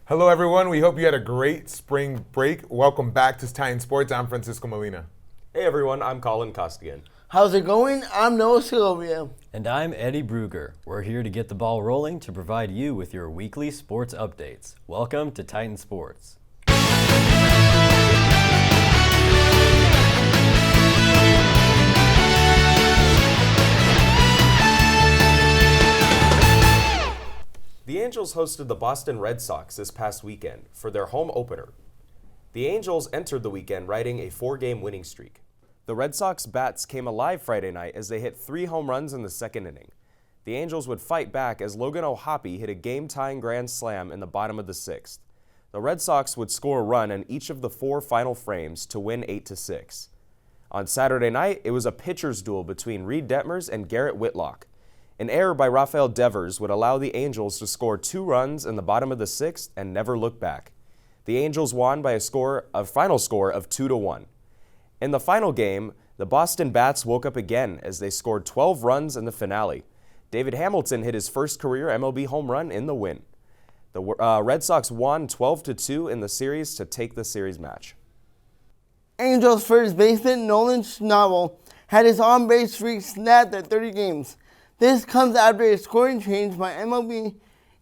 Hello, everyone. We hope you had a great spring break. Welcome back to Titan Sports. I'm Francisco Molina. Hey, everyone. I'm Colin Costigan. How's it going? I'm Noah Segovia. And I'm Eddie Bruegger. We're here to get the ball rolling to provide you with your weekly sports updates. Welcome to Titan Sports. The Angels hosted the Boston Red Sox this past weekend for their home opener. The Angels entered the weekend riding a 4-game winning streak. The Red Sox bats came alive Friday night as they hit 3 home runs in the second inning. The Angels would fight back as Logan O'Hoppe hit a game-tying grand slam in the bottom of the 6th. The Red Sox would score a run in each of the 4 final frames to win 8-6. On Saturday night, it was a pitcher's duel between Reed Detmers and Garrett Whitlock. An error by Rafael Devers would allow the Angels to score 2 runs in the bottom of the 6th and never look back. The Angels won by a final score of 2-1. In the final game, the Boston Bats woke up again as they scored 12 runs in the finale. David Hamilton hit his first career MLB home run in the win. The Red Sox won 12-2 in the series to take the series match. Angels first baseman Nolan Schnabel had his on-base streak snapped at 30 games. This comes after a scoring change by MLB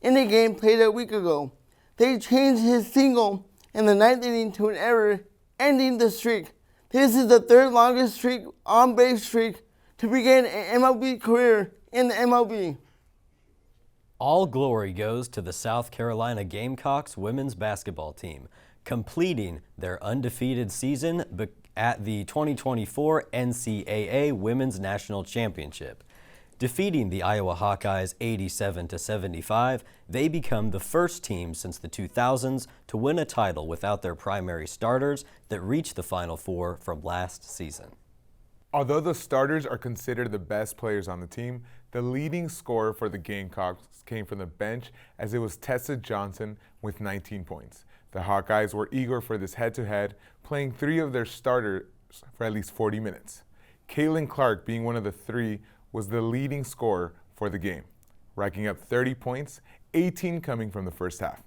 in a game played a week ago. They changed his single in the 9th inning to an error, ending the streak. This is the 3rd longest on-base streak to begin an MLB career in the MLB. All glory goes to the South Carolina Gamecocks women's basketball team, completing their undefeated season at the 2024 NCAA Women's National Championship. Defeating the Iowa Hawkeyes 87-75, they become the first team since the 2000s to win a title without their primary starters that reached the Final Four from last season. Although the starters are considered the best players on the team, the leading scorer for the Gamecocks came from the bench as it was Tessa Johnson with 19 points. The Hawkeyes were eager for this head-to-head, playing 3 of their starters for at least 40 minutes. Caitlin Clark, being one of the 3, was the leading scorer for the game, racking up 30 points, 18 coming from the first half.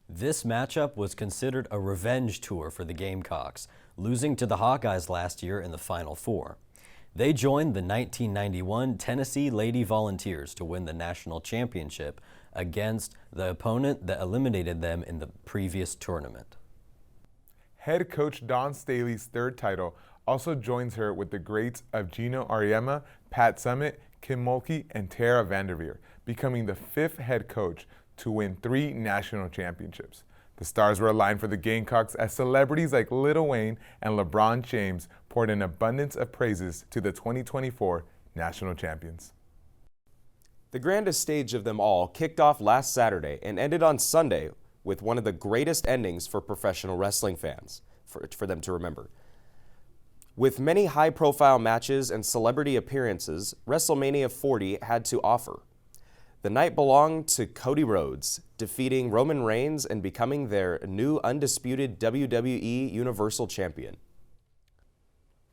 This matchup was considered a revenge tour for the Gamecocks, losing to the Hawkeyes last year in the Final Four. They joined the 1991 Tennessee Lady Volunteers to win the national championship against the opponent that eliminated them in the previous tournament. Head coach Dawn Staley's 3rd title also joins her with the greats of Gino Auriemma, Pat Summitt, Kim Mulkey, and Tara Vanderveer, becoming the 5th head coach to win 3 national championships. The stars were aligned for the Gamecocks as celebrities like Lil Wayne and LeBron James poured an abundance of praises to the 2024 national champions. The grandest stage of them all kicked off last Saturday and ended on Sunday with one of the greatest endings for professional wrestling fans, for them to remember. With many high-profile matches and celebrity appearances, WrestleMania 40 had to offer. The night belonged to Cody Rhodes, defeating Roman Reigns and becoming their new undisputed WWE Universal Champion.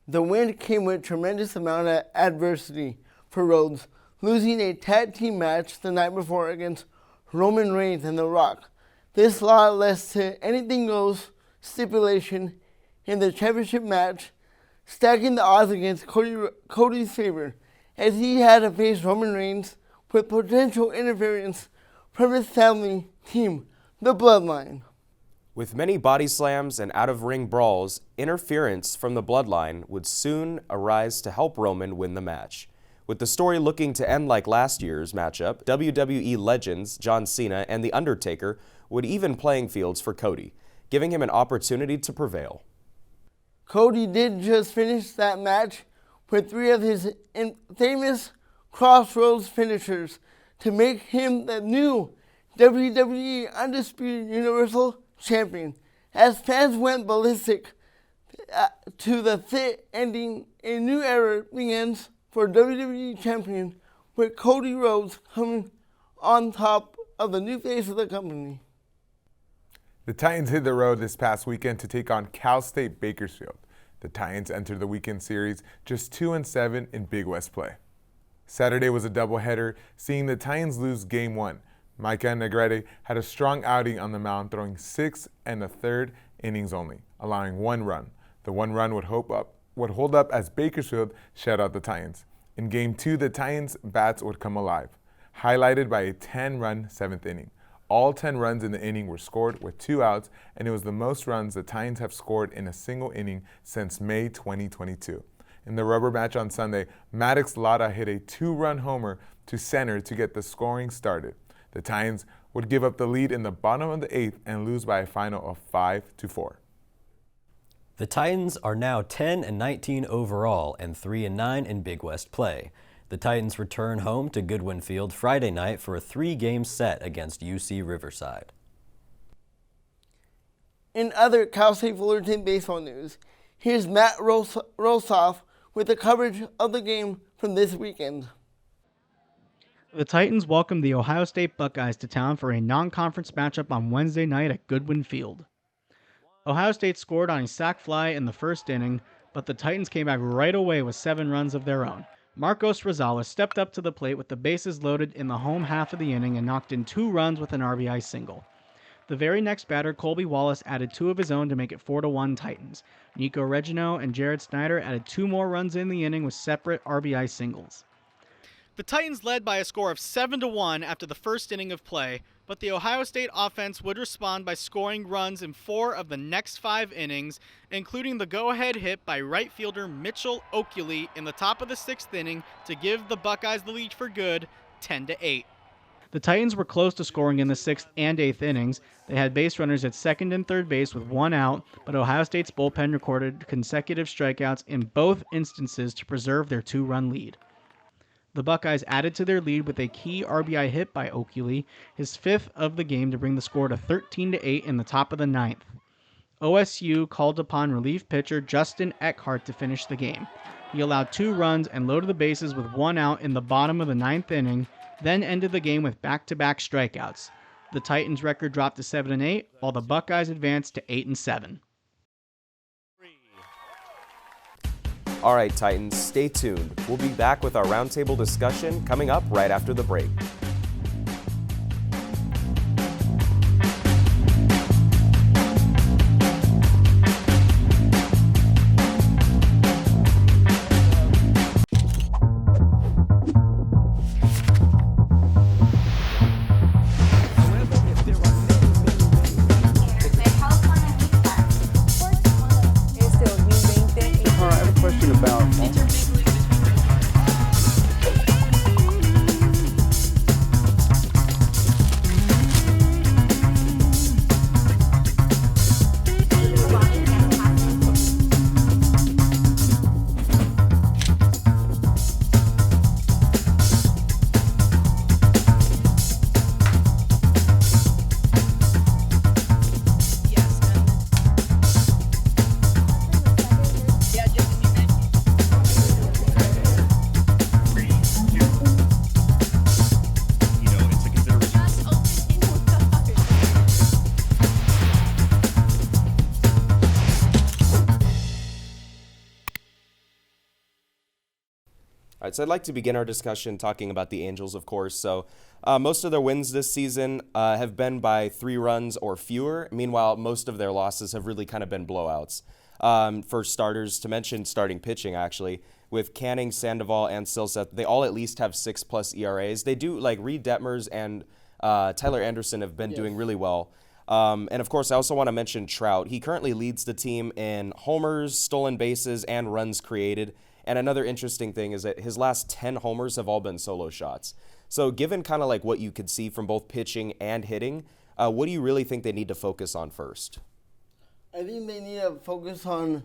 The win came with tremendous amount of adversity for Rhodes, losing a tag team match the night before against Roman Reigns and The Rock. This loss led to anything goes stipulation in the championship match, stacking the odds against Cody's favor, as he had to face Roman Reigns with potential interference from his family team, the Bloodline. With many body slams and out-of-ring brawls, interference from the Bloodline would soon arise to help Roman win the match. With the story looking to end like last year's matchup, WWE legends John Cena and The Undertaker would even playing fields for Cody, giving him an opportunity to prevail. Cody did just finish that match with 3 of his famous Crossroads finishers to make him the new WWE Undisputed Universal Champion. As fans went ballistic to the fit ending, a new era begins for WWE Champion, with Cody Rhodes coming on top of the new face of the company. The Titans hit the road this past weekend to take on Cal State Bakersfield. The Titans entered the weekend series just 2-7 in Big West play. Saturday was a doubleheader, seeing the Titans lose Game 1, Micah Negrete had a strong outing on the mound, throwing 6 1/3 innings only, allowing 1 run. The 1 run would hold up as Bakersfield shut out the Titans. In Game 2, the Titans' bats would come alive, highlighted by a 10-run 7th inning. All 10 runs in the inning were scored with 2 outs, and it was the most runs the Titans have scored in a single inning since May 2022. In the rubber match on Sunday, Maddox Lara hit a 2-run homer to center to get the scoring started. The Titans would give up the lead in the bottom of the 8th and lose by a final of 5-4. The Titans are now 10-19 overall and 3-9 in Big West play. The Titans return home to Goodwin Field Friday night for a 3-game set against UC Riverside. In other Cal State Fullerton baseball news, here's Matt Rossoff with the coverage of the game from this weekend. The Titans welcomed the Ohio State Buckeyes to town for a non-conference matchup on Wednesday night at Goodwin Field. Ohio State scored on a sac fly in the first inning, but the Titans came back right away with 7 runs of their own. Marcos Rosales stepped up to the plate with the bases loaded in the home half of the inning and knocked in 2 runs with an RBI single. The very next batter, Colby Wallace, added 2 of his own to make it 4-1 Titans. Nico Regino and Jared Snyder added 2 more runs in the inning with separate RBI singles. The Titans led by a score of 7-1 after the first inning of play, but the Ohio State offense would respond by scoring runs in 4 of the next 5 innings, including the go-ahead hit by right fielder Mitchell Oakley in the top of the 6th inning to give the Buckeyes the lead for good, 10-8. The Titans were close to scoring in the 6th and 8th innings. They had base runners at second and third base with 1 out, but Ohio State's bullpen recorded consecutive strikeouts in both instances to preserve their 2-run lead. The Buckeyes added to their lead with a key RBI hit by Oakley, his 5th of the game, to bring the score to 13-8 in the top of the 9th. OSU called upon relief pitcher Justin Eckhart to finish the game. He allowed 2 runs and loaded the bases with 1 out in the bottom of the 9th inning, then ended the game with back-to-back strikeouts. The Titans' record dropped to 7-8, while the Buckeyes advanced to 8-7. All right, Titans, stay tuned. We'll be back with our roundtable discussion coming up right after the break. All right, so I'd like to begin our discussion talking about the Angels, of course. So most of their wins this season have been by 3 runs or fewer. Meanwhile, most of their losses have really kind of been blowouts. For starters, to mention starting pitching, actually, with Canning, Sandoval, and Silseth, they all at least have 6+ ERAs. They do, like Reed Detmers and Tyler Anderson have been doing really well. And of course, I also want to mention Trout. He currently leads the team in homers, stolen bases, and runs created. And another interesting thing is that his last 10 homers have all been solo shots. So given kind of like what you could see from both pitching and hitting, what do you really think they need to focus on first? I think they need to focus on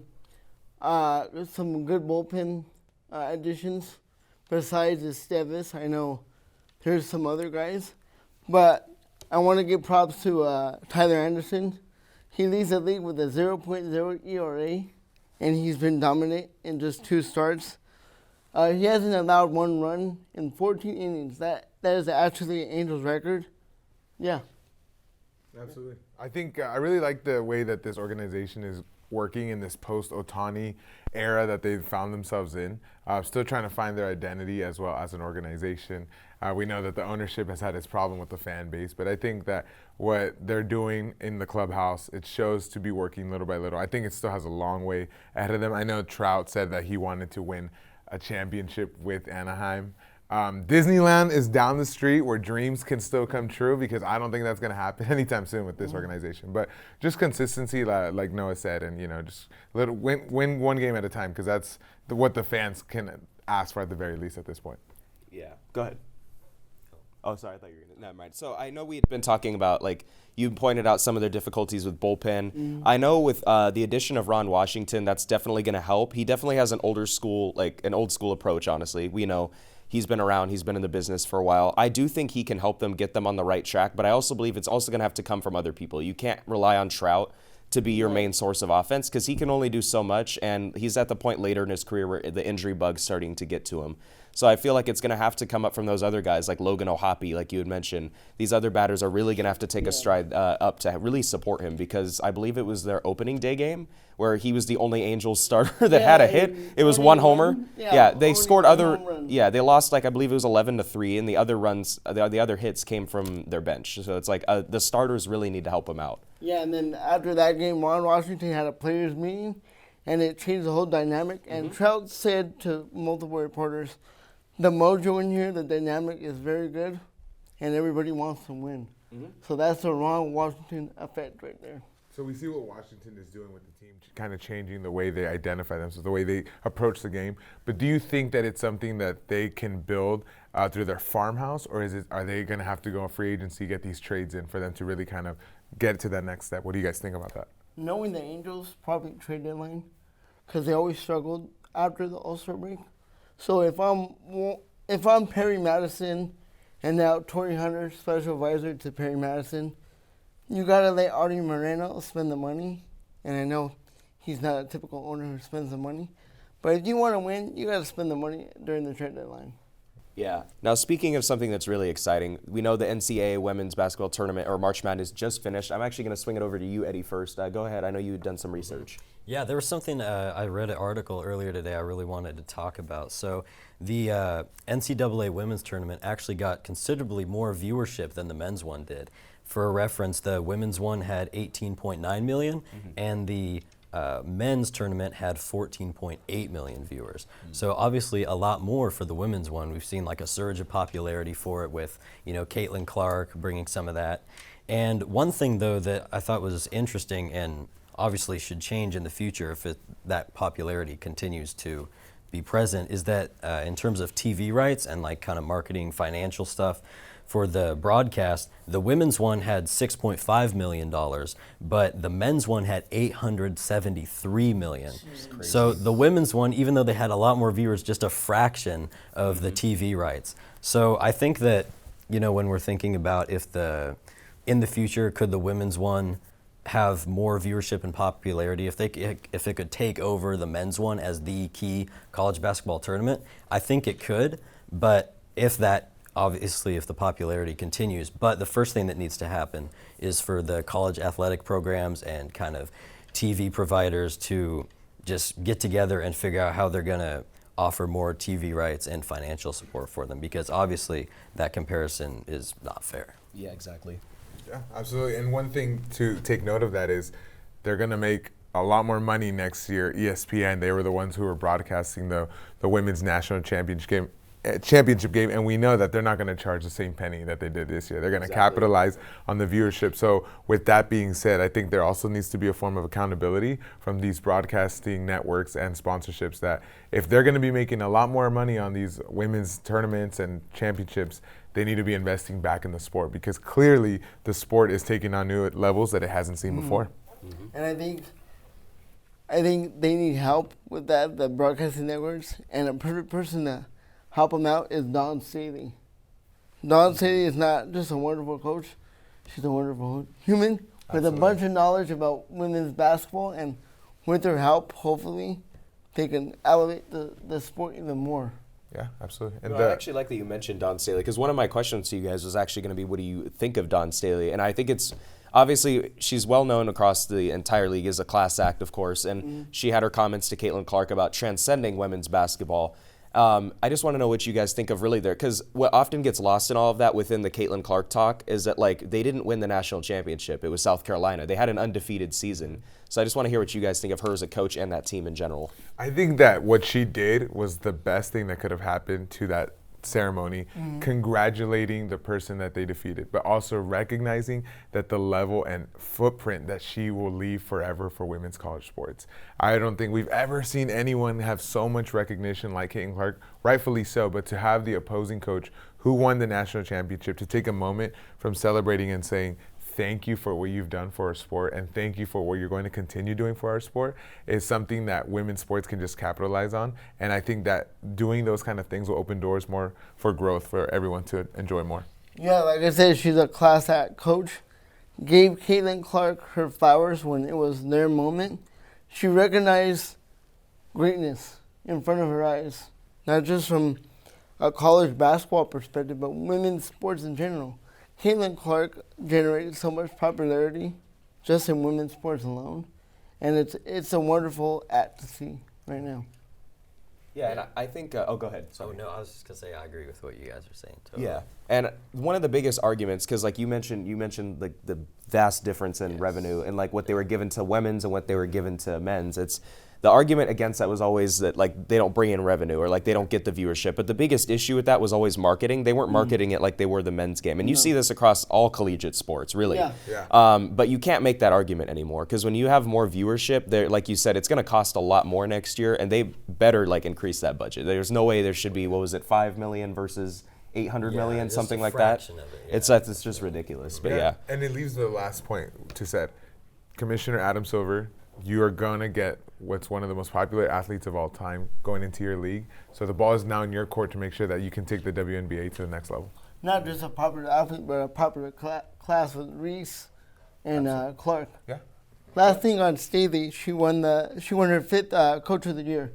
some good bullpen additions besides Esteves. I know there's some other guys, but I want to give props to Tyler Anderson. He leads the league with a 0.0 ERA. And he's been dominant in just 2 starts. He hasn't allowed 1 run in 14 innings. That is actually an Angels record. Yeah. Absolutely. I think I really like the way that this organization is working in this post-Otani era that they've found themselves in, still trying to find their identity as well as an organization. We know that the ownership has had its problem with the fan base, but I think that what they're doing in the clubhouse, it shows to be working little by little. I think it still has a long way ahead of them. I know Trout said that he wanted to win a championship with Anaheim. Disneyland is down the street where dreams can still come true, because I don't think that's going to happen anytime soon with this organization. But just consistency, like Noah said, and just win one game at a time, because that's what the fans can ask for at the very least at this point. Yeah. Go ahead. Oh, sorry. I thought you were going to. Never mind. So I know we had been talking about, like, you pointed out some of their difficulties with bullpen. I know with the addition of Ron Washington, that's definitely going to help. He definitely has an old school approach, honestly. We know he's been around. He's been in the business for a while. I do think he can help them get them on the right track, but I also believe it's also going to have to come from other people. You can't rely on Trout to be your main source of offense, because he can only do so much, and he's at the point later in his career where the injury bug's starting to get to him. So I feel like it's going to have to come up from those other guys like Logan O'Hoppe, like you had mentioned. These other batters are really going to have to take a stride up to really support him, because I believe it was their opening day game where he was the only Angels starter that had a hit. It was one homer. They scored other. Yeah, they lost, like, I believe it was 11-3, and the other runs, the other hits came from their bench. So it's like the starters really need to help them out. Yeah, and then after that game, Ron Washington had a players meeting, and it changed the whole dynamic. And Trout said to multiple reporters, the mojo in here, the dynamic is very good, and everybody wants to win. So that's the Ron Washington effect right there. So we see what Washington is doing with the team, kind of changing the way they identify themselves, the way they approach the game. But do you think that it's something that they can build through their farmhouse, or are they going to have to go on free agency, get these trades in for them to really kind of get to that next step? What do you guys think about that? Knowing the Angels, probably trade deadline, because they always struggled after the All-Star break. So if I'm Perry Madison and now Torrey Hunter, special advisor to Perry Madison, you got to let Artie Moreno spend the money. And I know he's not a typical owner who spends the money. But if you want to win, you got to spend the money during the trade deadline. Yeah. Now, speaking of something that's really exciting, we know the NCAA women's basketball tournament, or March Madness, just finished. I'm actually going to swing it over to you, Eddie, first. Go ahead. I know you've done some research. Yeah, there was something, I read an article earlier today I really wanted to talk about. So the NCAA women's tournament actually got considerably more viewership than the men's one did. For a reference, the women's one had 18.9 million, and the men's tournament had 14.8 million viewers. So obviously a lot more for the women's one. We've seen like a surge of popularity for it with, Caitlin Clark bringing some of that. And one thing though that I thought was interesting and obviously should change in the future if that popularity continues to be present is that in terms of TV rights and like kind of marketing financial stuff, for the broadcast, the women's one had $6.5 million, but the men's one had $873 million. So the women's one, even though they had a lot more viewers, just a fraction of the TV rights. So I think that, when we're thinking about in the future, could the women's one have more viewership and popularity if it could take over the men's one as the key college basketball tournament? I think it could, but if the popularity continues. But the first thing that needs to happen is for the college athletic programs and kind of TV providers to just get together and figure out how they're going to offer more TV rights and financial support for them, because obviously that comparison is not fair. Yeah, exactly. Yeah, absolutely. And one thing to take note of that is they're going to make a lot more money next year. ESPN, they were the ones who were broadcasting the women's national championship game, and we know that they're not going to charge the same penny that they did this year. They're going to capitalize on the viewership. So with that being said, I think there also needs to be a form of accountability from these broadcasting networks and sponsorships that if they're going to be making a lot more money on these women's tournaments and championships, they need to be investing back in the sport, because clearly the sport is taking on new levels that it hasn't seen before. And I think they need help with that, the broadcasting networks, and a perfect person to help them out is Dawn Staley. Dawn Staley is not just a wonderful coach, she's a wonderful human with a bunch of knowledge about women's basketball, and with her help, hopefully, they can elevate the sport even more. Yeah, absolutely. And I actually like that you mentioned Dawn Staley, because one of my questions to you guys was actually going to be, what do you think of Dawn Staley? And I think it's obviously she's well known across the entire league as a class act, of course, and she had her comments to Caitlin Clark about transcending women's basketball. I just want to know what you guys think of really there, because what often gets lost in all of that within the Caitlin Clark talk is that, like, they didn't win the national championship. It was South Carolina. They had an undefeated season. So I just want to hear what you guys think of her as a coach and that team in general. I think that what she did was the best thing that could have happened to that ceremony, congratulating the person that they defeated, but also recognizing that the level and footprint that she will leave forever for women's college sports. I don't think we've ever seen anyone have so much recognition like Caitlin Clark, rightfully so, but to have the opposing coach who won the national championship to take a moment from celebrating and saying, thank you for what you've done for our sport and thank you for what you're going to continue doing for our sport is something that women's sports can just capitalize on. And I think that doing those kind of things will open doors more for growth for everyone to enjoy more. Yeah, like I said, she's a class act coach. Gave Caitlin Clark her flowers when it was their moment. She recognized greatness in front of her eyes, not just from a college basketball perspective, but women's sports in general. Caitlin Clark generated so much popularity just in women's sports alone, and it's a wonderful act to see right now. Yeah, and I think, go ahead. Oh, no, I was just going to say I agree with what you guys are saying. Totally. Yeah, and one of the biggest arguments, because like you mentioned like the vast difference in revenue and like what they were given to women's and what they were given to men's. It's the argument against that was always that like they don't bring in revenue or like they don't get the viewership. But the biggest issue with that was always marketing. They weren't marketing it like they were the men's game, and you see this across all collegiate sports, really. Yeah. But you can't make that argument anymore because when you have more viewership, there, like you said, it's going to cost a lot more next year, and they better like increase that budget. There's no way there should be, what was it, $5 million versus 800 million, just something a like that. fraction of it, It's just ridiculous. But yeah. And it leaves the last point to said. Commissioner Adam Silver, you are going to get what's one of the most popular athletes of all time going into your league. So the ball is now in your court to make sure that you can take the WNBA to the next level. Not just a popular athlete, but a popular class with Reese and Clark. Yeah. Last thing on Staley, she won her fifth Coach of the Year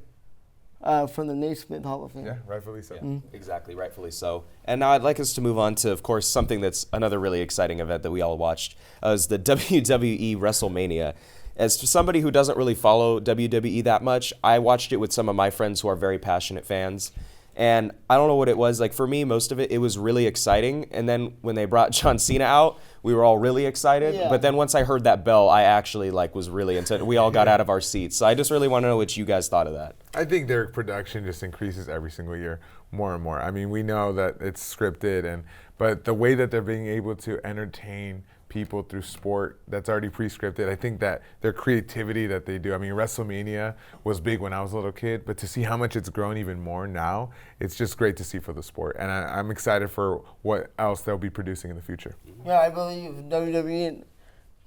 from the Naismith Hall of Fame. Yeah, rightfully so. Yeah, exactly, rightfully so. And now I'd like us to move on to, of course, something that's another really exciting event that we all watched, is the WWE WrestleMania. As somebody who doesn't really follow WWE that much, I watched it with some of my friends who are very passionate fans. And I don't know what it was. Like, for me, most of it was really exciting. And then when they brought John Cena out, we were all really excited. Yeah. But then once I heard that bell, I actually was really into it. We all got out of our seats. So I just really want to know what you guys thought of that. I think their production just increases every single year more and more. I mean, we know that it's scripted, but the way that they're being able to entertain people through sport that's already pre-scripted, I think that their creativity that they do. I mean, WrestleMania was big when I was a little kid, but to see how much it's grown even more now, it's just great to see for the sport. And I'm excited for what else they'll be producing in the future. Yeah, I believe WWE,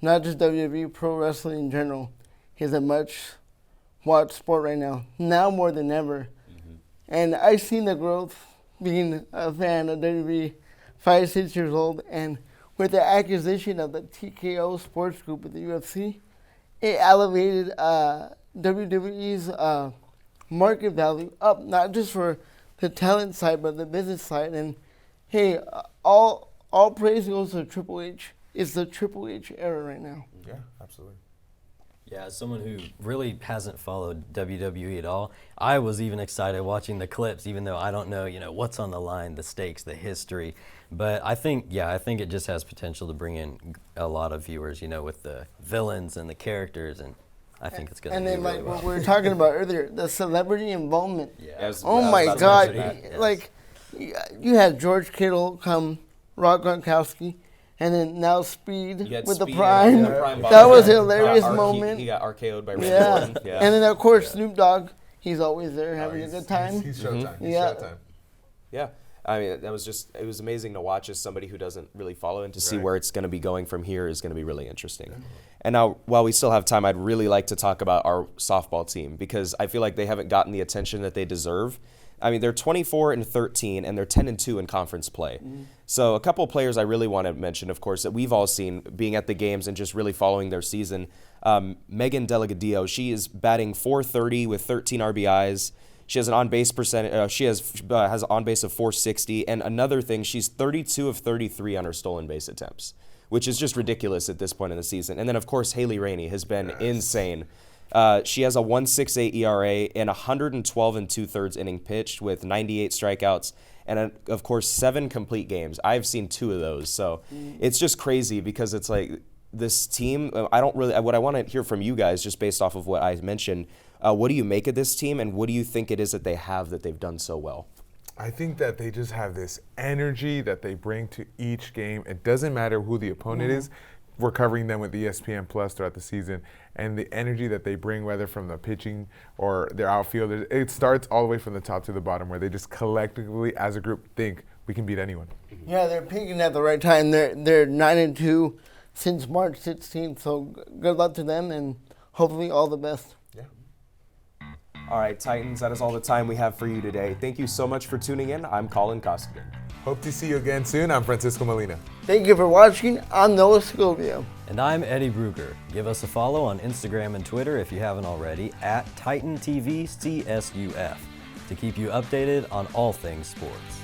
not just WWE, pro wrestling in general, is a much watched sport right now more than ever. And I've seen the growth being a fan of WWE, 5-6 years old, and with the acquisition of the TKO Sports Group with the UFC, it elevated WWE's market value up, not just for the talent side, but the business side. And hey, all praise goes to Triple H. It's the Triple H era right now. Yeah, absolutely. Yeah, as someone who really hasn't followed WWE at all, I was even excited watching the clips, even though I don't know, what's on the line, the stakes, the history. But I think it just has potential to bring in a lot of viewers, with the villains and the characters, and I think it's going to do really well. And then, what we were talking about earlier, the celebrity involvement. Yeah. Oh my God! Yes. Like, you had George Kittle come, Rob Gronkowski. And then now Speed with the Prime. That was a hilarious moment. He got RKO'd by Randy Yeah. Orton. Yeah. And then, of course, Snoop Dogg. He's always there having a good time. He's Showtime. He's Yeah. Showtime. Yeah. I mean, it was amazing to watch as somebody who doesn't really follow, and to see Right. where it's going to be going from here is going to be really interesting. And now, while we still have time, I'd really like to talk about our softball team, because I feel like they haven't gotten the attention that they deserve. I mean, they're 24-13, and they're 10-2 in conference play. So a couple of players I really want to mention, of course, that we've all seen being at the games and just really following their season. Megan Delgadillo, she is batting .430 with 13 RBIs. She has an on-base percentage. She has on base of .460, and another thing, she's 32 of 33 on her stolen base attempts, which is just ridiculous at this point in the season. And then, of course, Haley Rainey has been insane. She has a 1.68 ERA in 112 and 2/3 inning pitched with 98 strikeouts and, of course, 7 complete games. I've seen 2 of those. So it's just crazy because it's like this team, what I want to hear from you guys, just based off of what I mentioned, what do you make of this team and what do you think it is that they have that they've done so well? I think that they just have this energy that they bring to each game. It doesn't matter who the opponent is. We're covering them with ESPN Plus throughout the season, and the energy that they bring, whether from the pitching or their outfielders, it starts all the way from the top to the bottom, where they just collectively, as a group, think we can beat anyone. Yeah, they're peaking at the right time. They're 9-2 since March 16th, so good luck to them, and hopefully all the best. All right, Titans, that is all the time we have for you today. Thank you so much for tuning in. I'm Colin Costigan. Hope to see you again soon. I'm Francisco Molina. Thank you for watching. I'm Noah Segovia. And I'm Eddie Bruegger. Give us a follow on Instagram and Twitter if you haven't already, at Titan TV CSUF, to keep you updated on all things sports.